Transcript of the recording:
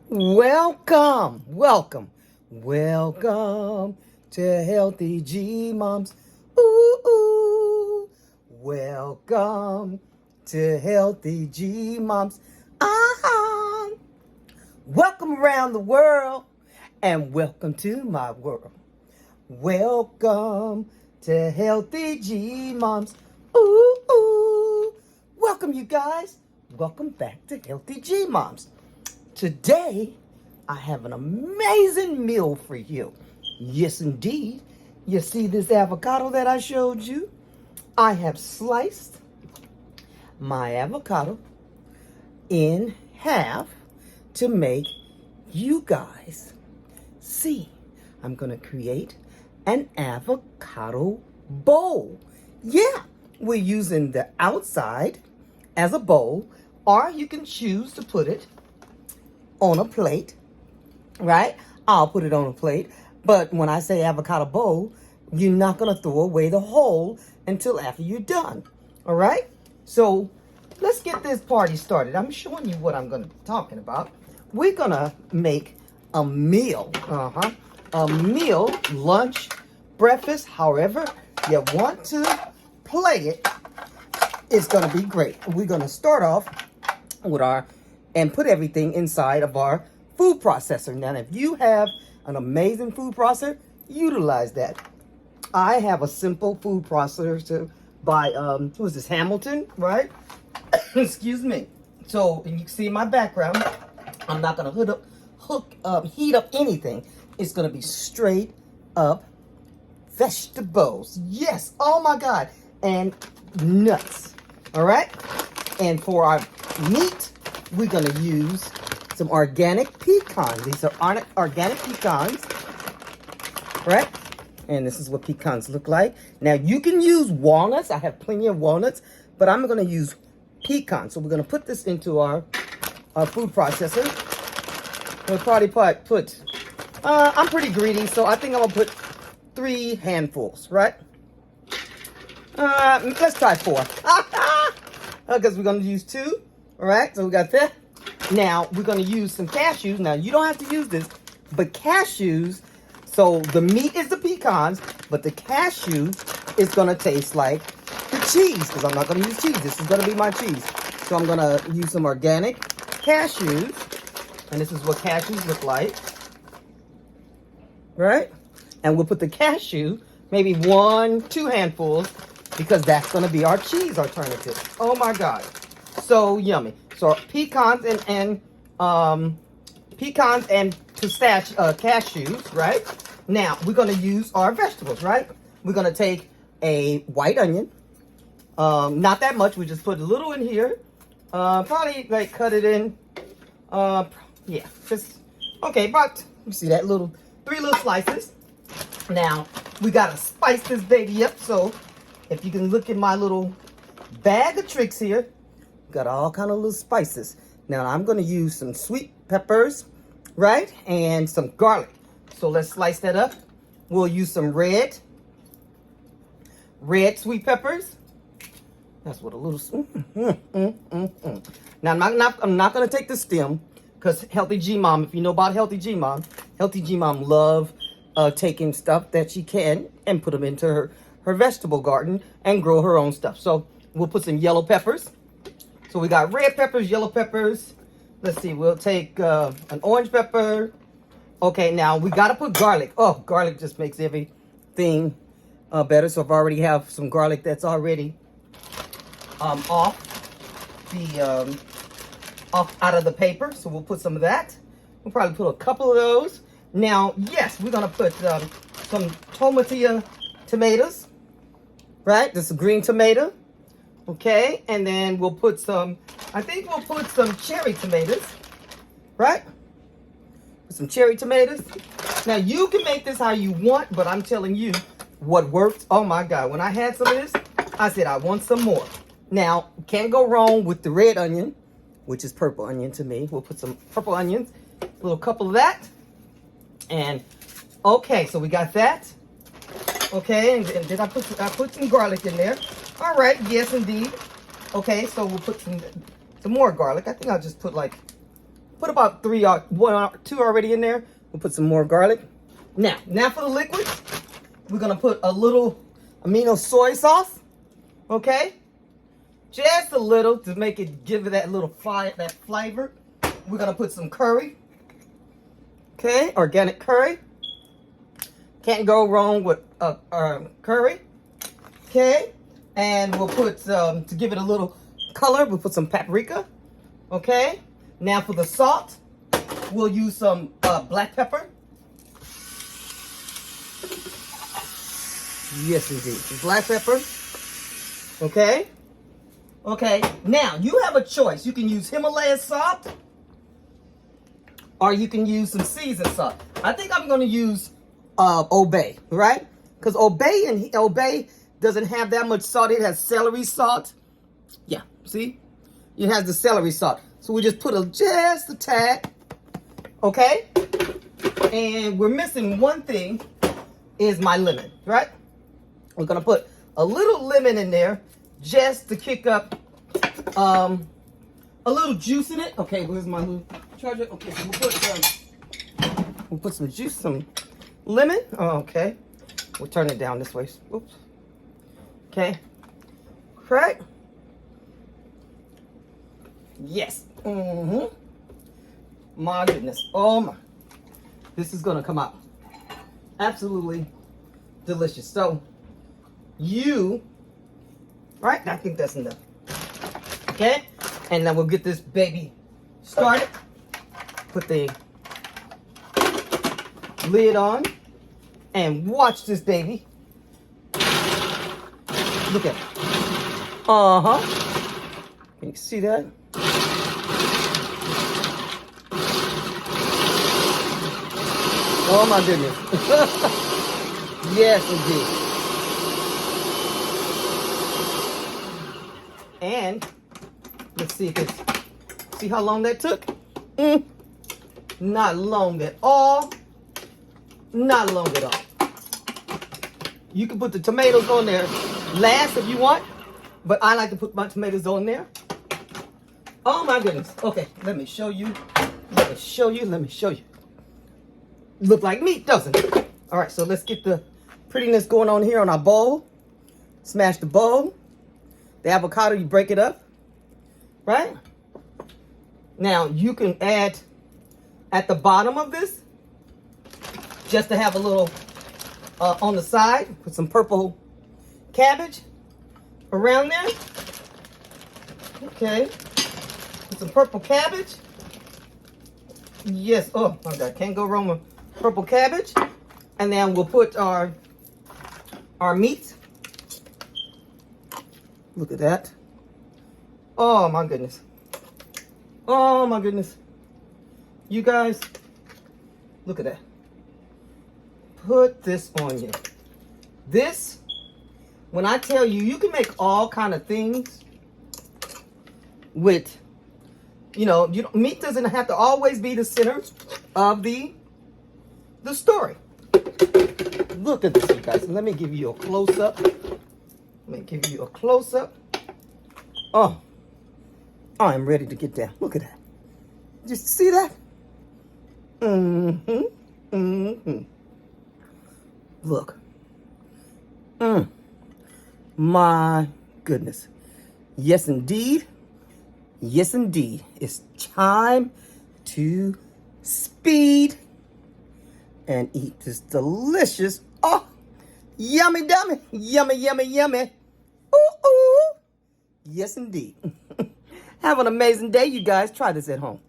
Welcome, welcome, welcome to Healthy G Moms. Ooh, ooh. Welcome to Healthy G Moms. Welcome around the world and welcome to my world. Welcome to Healthy G Moms. Ooh, ooh. Welcome, you guys. Welcome back to Healthy G Moms. Today, I have an amazing meal for you. Yes, indeed. You see this avocado that I showed you? I have sliced my avocado in half to make you guys see. I'm going to create an avocado bowl. Yeah, we're using the outside as a bowl, or you can choose to put it on a plate, right? I'll put it on a plate. But when I say avocado bowl, you're not going to throw away the whole until after you're done. All right? So let's get this party started. I'm showing you what I'm going to be talking about. We're going to make a meal. A meal, lunch, breakfast, however you want to play it. It's going to be great. We're going to start off with and put everything inside of our food processor. Now, if you have an amazing food processor, utilize that. I have a simple food processor by, who is this, Hamilton, right? Excuse me. So, and you can see in my background, I'm not going to heat up anything. It's going to be straight up vegetables. Yes, oh my God. And nuts, all right? And for our meat, we're going to use some organic pecans. These are organic pecans, right? And this is what pecans look like. Now, you can use walnuts. I have plenty of walnuts, but I'm going to use pecans. So we're going to put this into our food processor. We'll probably put, I'm pretty greedy, so I think I'm going to put 3 handfuls, right? Let's try 4. Because we're going to use 2. All right, so we got that. Now, we're going to use some cashews. Now, you don't have to use this, but cashews, so the meat is the pecans, but the cashew is going to taste like the cheese, because I'm not going to use cheese. This is going to be my cheese. So I'm going to use some organic cashews, and this is what cashews look like, right? And we'll put the cashew, maybe 1-2 handfuls, because that's going to be our cheese alternative. Oh, my God. So yummy. So pecans and cashews, right? Now we're gonna use our vegetables, right? We're gonna take a white onion, not that much. We just put a little in here. Probably like cut it in. Yeah, just okay. About you see that 3 little slices. Now we gotta spice this baby up. So if you can look at my little bag of tricks here. Got all kind of little spices. Now I'm going to use some sweet peppers, right? And some garlic. So let's slice that up. We'll use some red sweet peppers. That's what a little. Now I'm not going to take the stem because Healthy G Mom. If you know about Healthy G Mom love taking stuff that she can and put them into her vegetable garden and grow her own stuff. So we'll put some yellow peppers. So we got red peppers, yellow peppers. Let's see, we'll take an orange pepper. Okay, now we got to put garlic. Oh, garlic just makes everything better. So I've already have some garlic that's already off out of the paper. So we'll put some of that. We'll probably put a couple of those. Now, yes, we're going to put some tomatillo tomatoes, right? This is a green tomato. Okay, and then we'll put some cherry tomatoes, right? Some cherry tomatoes. Now, you can make this how you want, but I'm telling you what works. Oh, my God. When I had some of this, I said I want some more. Now, can't go wrong with the red onion, which is purple onion to me. We'll put some purple onions, a little couple of that. And, okay, so we got that. Okay, and then I put some garlic in there. All right, yes, indeed. Okay, so we'll put some more garlic. I think I'll just put put about one or two already in there. We'll put some more garlic. Now for the liquid, we're gonna put a little amino soy sauce, okay? Just a little to make it, give it that little that flavor. We're gonna put some curry, okay? Organic curry. Can't go wrong with curry, okay? And we'll put, to give it a little color, we'll put some paprika, okay? Now for the salt, we'll use some black pepper. Yes, indeed. Black pepper. Okay. Okay. Now, you have a choice. You can use Himalayan salt, or you can use some seasoned salt. I think I'm going to use Obey, right? Because Obey doesn't have that much salt. It has celery salt. Yeah, see? It has the celery salt. So we just put just a tad. Okay? And we're missing one thing, is my lemon, right? We're gonna put a little lemon in there just to kick up a little juice in it. Okay, where's my little charger? Okay, so we'll put some juice, some lemon. Oh, okay, we'll turn it down this way. Oops. Okay, right? Yes. My goodness. Oh my. This is gonna come out absolutely delicious. So right? I think that's enough. Okay? And then we'll get this baby started. Put the lid on and watch this baby. Look at it. Can you see that? Oh my goodness. Yes, indeed. And let's see if it's, see how long that took? Not long at all. Not long at all. You can put the tomatoes on there last if you want, but I like to put my tomatoes on there. Oh my goodness. Okay, let me show you. Let me show you. Look like meat, doesn't it? All right, so let's get the prettiness going on here on our bowl. Smash the bowl. The avocado, you break it up, right? Now, you can add at the bottom of this, just to have a little on the side, put some purple cabbage around there. Okay, put some purple cabbage. Yes, oh my God, can't go wrong with purple cabbage. And then we'll put our meat. Look at that. Oh my goodness. Oh my goodness. You guys, look at that. Put this on you. This, when I tell you, you can make all kind of things with, meat doesn't have to always be the center of the story. Look at this, you guys. Let me give you a close-up. Oh, I'm ready to get down. Look at that. Just see that? Look. My goodness. Yes, indeed. Yes, indeed. It's time to speed and eat this delicious, yummy, dummy, yummy, yummy, yummy. Ooh, ooh. Yes, indeed. Have an amazing day, you guys. Try this at home.